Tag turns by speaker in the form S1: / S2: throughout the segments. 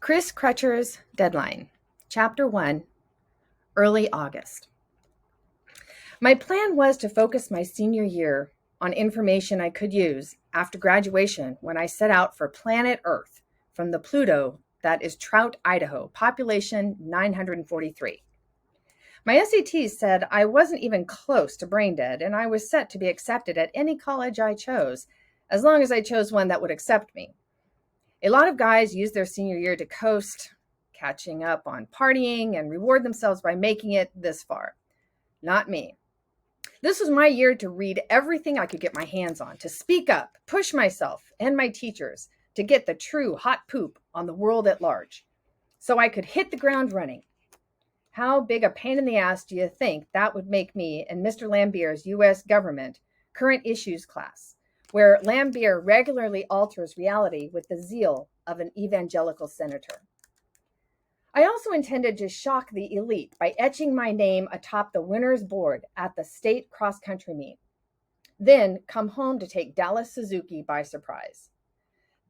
S1: Chris Crutcher's Deadline, Chapter 1, Early August. My plan was to focus my senior year on information I could use after graduation when I set out for planet Earth from the Pluto that is Trout, Idaho, population 943. My SATs said I wasn't even close to brain dead, and I was set to be accepted at any college I chose, as long as I chose one that would accept me. A lot of guys use their senior year to coast, catching up on partying, and reward themselves by making it this far. Not me. This was my year to read everything I could get my hands on, to speak up, push myself and my teachers to get the true hot poop on the world at large, so I could hit the ground running. How big a pain in the ass do you think that would make me in Mr. Lambier's U.S. Government Current Issues class, where Lambier regularly alters reality with the zeal of an evangelical senator? I also intended to shock the elite by etching my name atop the winner's board at the state cross-country meet. Then come home to take Dallas Suzuki by surprise.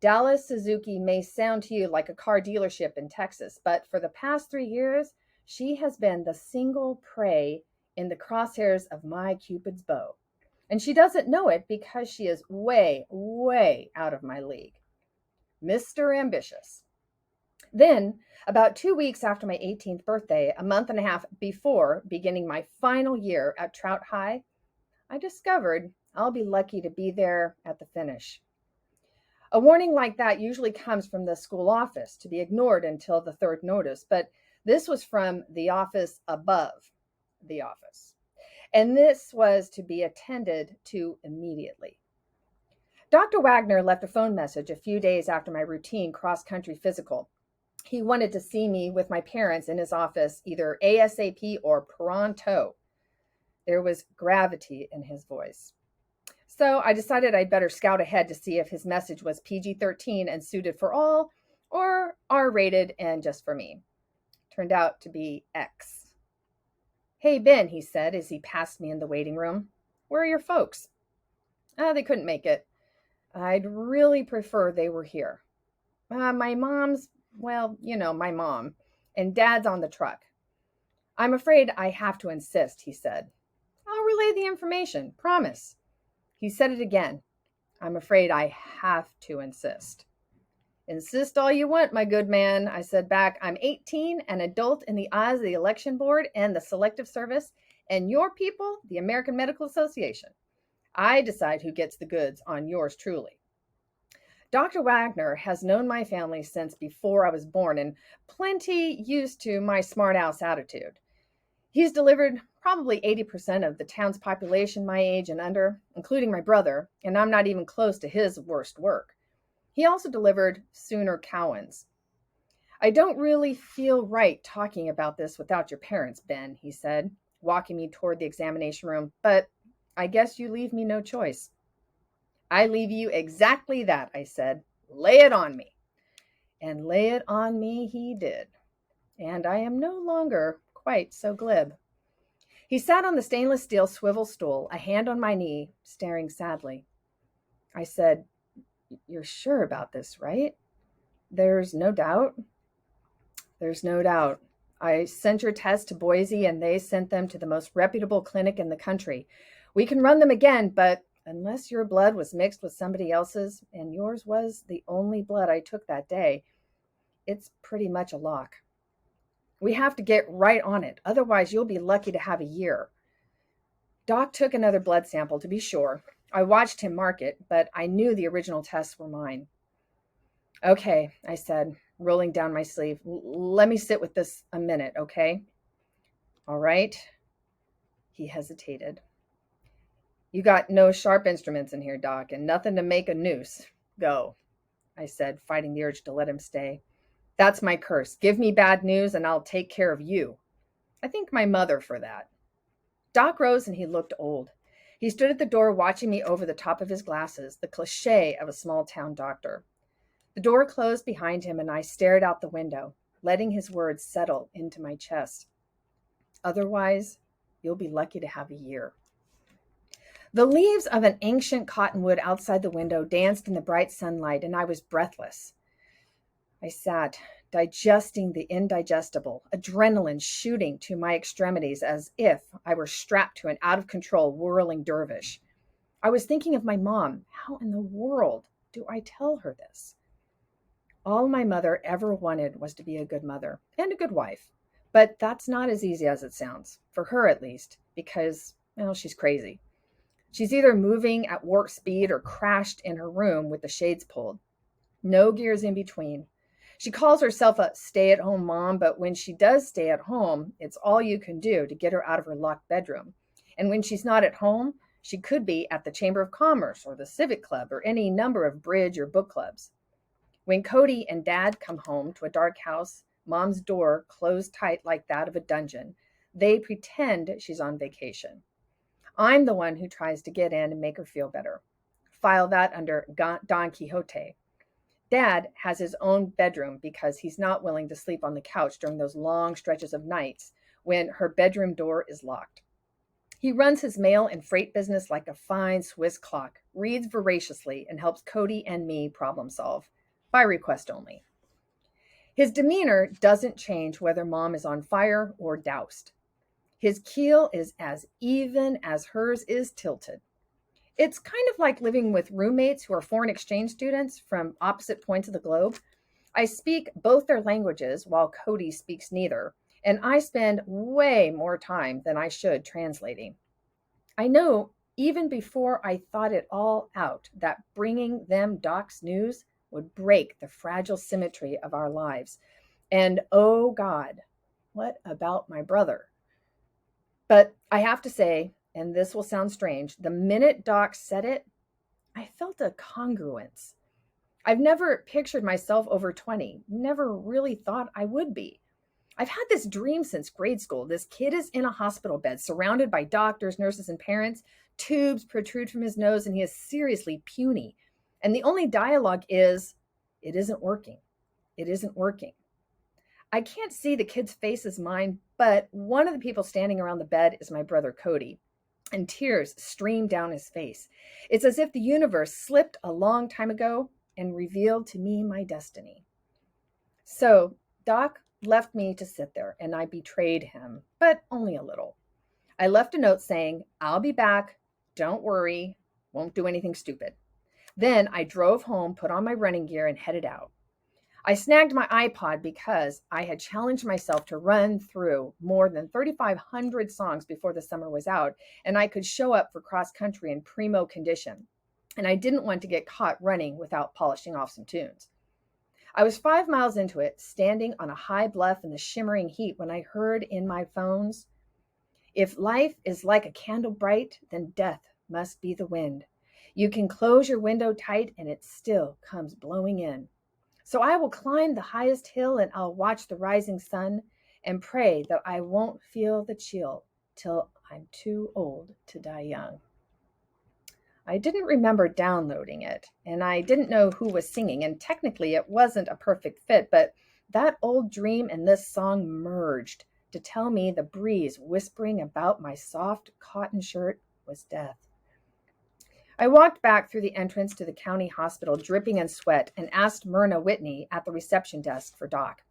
S1: Dallas Suzuki may sound to you like a car dealership in Texas, but for the past 3 years, she has been the single prey in the crosshairs of my Cupid's bow. And she doesn't know it because she is way, way out of my league. Mr. Ambitious. Then, about 2 weeks after my 18th birthday, a month and a half before beginning my final year at Trout High, I discovered I'll be lucky to be there at the finish. A warning like that usually comes from the school office to be ignored until the third notice, but this was from the office above the office. And this was to be attended to immediately. Dr. Wagner left a phone message a few days after my routine cross-country physical. He wanted to see me with my parents in his office, either ASAP or pronto. There was gravity in his voice. So I decided I'd better scout ahead to see if his message was PG-13 and suited for all, or R-rated and just for me. Turned out to be X. "Hey, Ben," he said as he passed me in the waiting room. "Where are your folks?" They couldn't make it. I'd really prefer they were here. My mom's, my mom, and Dad's on the truck. I'm afraid I have to insist, he said. I'll relay the information, promise. He said it again. I'm afraid I have to insist. Insist all you want, my good man, I said back. I'm 18, an adult in the eyes of the election board and the selective service, and your people, the American Medical Association. I decide who gets the goods on yours truly. Dr. Wagner has known my family since before I was born and plenty used to my smart ass attitude. He's delivered probably 80% of the town's population my age and under, including my brother, and I'm not even close to his worst work. He also delivered Sooner Cowans. I don't really feel right talking about this without your parents, Ben, he said, walking me toward the examination room, but I guess you leave me no choice. I leave you exactly that, I said. Lay it on me. And lay it on me he did. And I am no longer quite so glib. He sat on the stainless steel swivel stool, a hand on my knee, staring sadly. I said, "You're sure about this, right? There's no doubt?" "There's no doubt. I sent your tests to Boise and they sent them to the most reputable clinic in the country. We can run them again, but unless your blood was mixed with somebody else's, and yours was the only blood I took that day, it's pretty much a lock. We have to get right on it. Otherwise, you'll be lucky to have a year." Doc took another blood sample to be sure. I watched him mark it, but I knew the original tests were mine. "Okay," I said, rolling down my sleeve. "Let me sit with this a minute, okay?" "All right." He hesitated. "You got no sharp instruments in here, Doc, and nothing to make a noose. Go," I said, fighting the urge to let him stay. "That's my curse. Give me bad news and I'll take care of you. I thank my mother for that." Doc rose and he looked old. He stood at the door watching me over the top of his glasses, the cliche of a small town doctor. The door closed behind him and I stared out the window, letting his words settle into my chest. Otherwise, you'll be lucky to have a year. The leaves of an ancient cottonwood outside the window danced in the bright sunlight, and I was breathless. I sat, digesting the indigestible, adrenaline shooting to my extremities as if I were strapped to an out-of-control whirling dervish. I was thinking of my mom. How in the world do I tell her this? All my mother ever wanted was to be a good mother and a good wife. But that's not as easy as it sounds, for her at least, because, well, she's crazy. She's either moving at warp speed or crashed in her room with the shades pulled. No gears in between. She calls herself a stay-at-home mom, but when she does stay at home, it's all you can do to get her out of her locked bedroom. And when she's not at home, she could be at the Chamber of Commerce or the Civic Club or any number of bridge or book clubs. When Cody and Dad come home to a dark house, Mom's door closed tight like that of a dungeon, they pretend she's on vacation. I'm the one who tries to get in and make her feel better. File that under Don Quixote. Dad has his own bedroom because he's not willing to sleep on the couch during those long stretches of nights when her bedroom door is locked. He runs his mail and freight business like a fine Swiss clock, reads voraciously, and helps Cody and me problem solve, by request only. His demeanor doesn't change whether Mom is on fire or doused. His keel is as even as hers is tilted. It's kind of like living with roommates who are foreign exchange students from opposite points of the globe. I speak both their languages while Cody speaks neither, and I spend way more time than I should translating. I know even before I thought it all out that bringing them Doc's news would break the fragile symmetry of our lives. And oh God, what about my brother? But I have to say, and this will sound strange, the minute Doc said it, I felt a congruence. I've never pictured myself over 20, never really thought I would be. I've had this dream since grade school. This kid is in a hospital bed, surrounded by doctors, nurses, and parents. Tubes protrude from his nose, and he is seriously puny. And the only dialogue is, "It isn't working. It isn't working." I can't see the kid's face as mine, but one of the people standing around the bed is my brother Cody, and tears stream down his face. It's as if the universe slipped a long time ago and revealed to me my destiny. So Doc left me to sit there, and I betrayed him, but only a little. I left a note saying, "I'll be back. Don't worry. Won't do anything stupid." Then I drove home, put on my running gear, and headed out. I snagged my iPod because I had challenged myself to run through more than 3,500 songs before the summer was out, and I could show up for cross country in primo condition. And I didn't want to get caught running without polishing off some tunes. I was 5 miles into it, standing on a high bluff in the shimmering heat when I heard in my phones, "If life is like a candle bright, then death must be the wind. You can close your window tight and it still comes blowing in. So I will climb the highest hill and I'll watch the rising sun and pray that I won't feel the chill till I'm too old to die young." I didn't remember downloading it, and I didn't know who was singing, and technically it wasn't a perfect fit, but that old dream and this song merged to tell me the breeze whispering about my soft cotton shirt was death. I walked back through the entrance to the county hospital, dripping in sweat, and asked Myrna Whitney at the reception desk for Doc.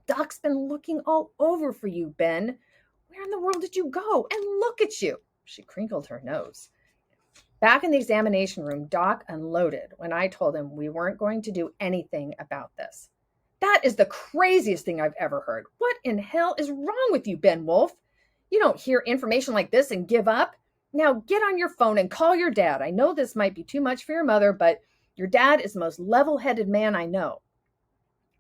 S1: "Doc's been looking all over for you, Ben. Where in the world did you go? And look at you." She crinkled her nose. Back in the examination room, Doc unloaded when I told him we weren't going to do anything about this. "That is the craziest thing I've ever heard. What in hell is wrong with you, Ben Wolf? You don't hear information like this and give up. Now get on your phone and call your dad. I know this might be too much for your mother, but your dad is the most level-headed man I know.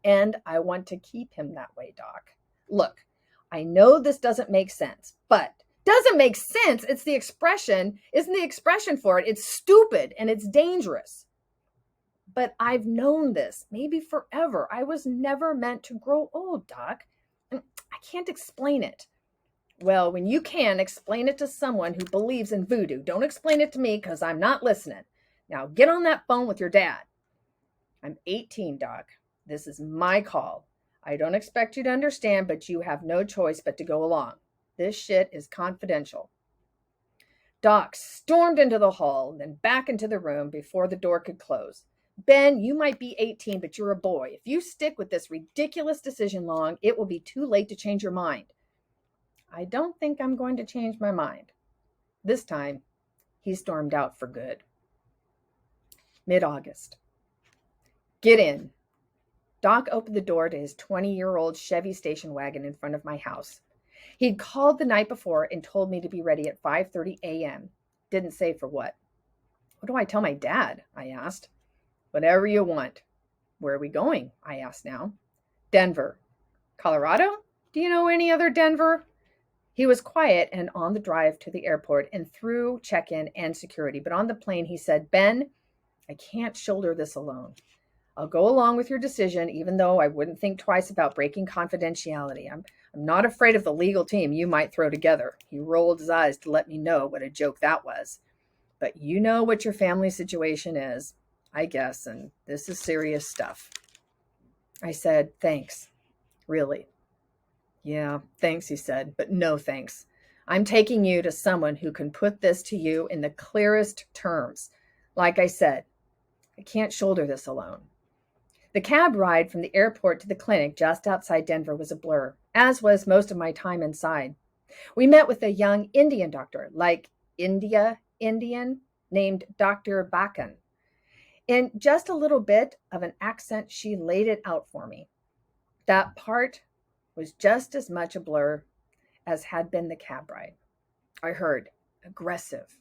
S1: And I want to keep him that way, Doc. Look, I know this doesn't make sense, but doesn't make sense. It's the expression, isn't the expression for it. It's stupid and it's dangerous. But I've known this, maybe forever. I was never meant to grow old, Doc. And I can't explain it." "Well, when you can, explain it to someone who believes in voodoo. Don't explain it to me because I'm not listening. Now get on that phone with your dad." "I'm 18, Doc. This is my call. I don't expect you to understand, but you have no choice but to go along. This shit is confidential." Doc stormed into the hall, then back into the room before the door could close. Ben, you might be 18, but you're a boy. If you stick with this ridiculous decision long, it will be too late to change your mind. I don't think I'm going to change my mind. This time, he stormed out for good. Mid-August. Get in. Doc opened the door to his 20-year-old Chevy station wagon in front of my house. He'd called the night before and told me to be ready at 5:30 a.m. Didn't say for what. What do I tell my dad? I asked. Whatever you want. Where are we going? I asked now. Denver. Colorado? Do you know any other Denver? He was quiet and on the drive to the airport and through check-in and security. But on the plane, he said, Ben, I can't shoulder this alone. I'll go along with your decision, even though I wouldn't think twice about breaking confidentiality. I'm not afraid of the legal team you might throw together. He rolled his eyes to let me know what a joke that was. But you know what your family situation is, I guess, and this is serious stuff. I said, thanks. Really? Yeah, thanks, he said, but no thanks. I'm taking you to someone who can put this to you in the clearest terms. Like I said, I can't shoulder this alone. The cab ride from the airport to the clinic just outside Denver was a blur, as was most of my time inside. We met with a young Indian doctor, like Indian, named Dr. Bakan. In just a little bit of an accent, she laid it out for me. That part was just as much a blur as had been the cab ride. I heard aggressive,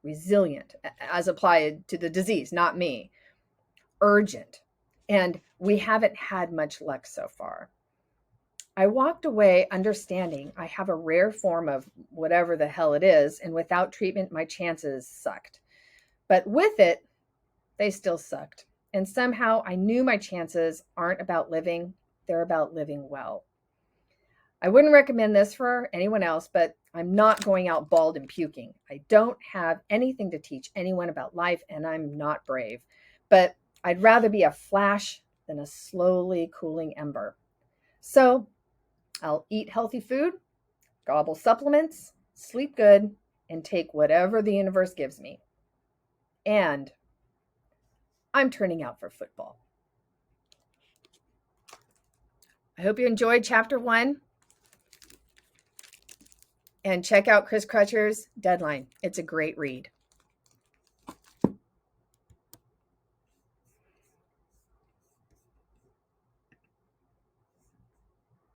S1: resilient, as applied to the disease, not me, urgent, and we haven't had much luck so far. I walked away understanding I have a rare form of whatever the hell it is, and without treatment, my chances sucked. But with it, they still sucked. And somehow I knew my chances aren't about living, they're about living well. I wouldn't recommend this for anyone else, but I'm not going out bald and puking. I don't have anything to teach anyone about life, and I'm not brave. But I'd rather be a flash than a slowly cooling ember. So I'll eat healthy food, gobble supplements, sleep good, and take whatever the universe gives me. And I'm turning out for football. I hope you enjoyed chapter 1. And check out Chris Crutcher's Deadline. It's a great read.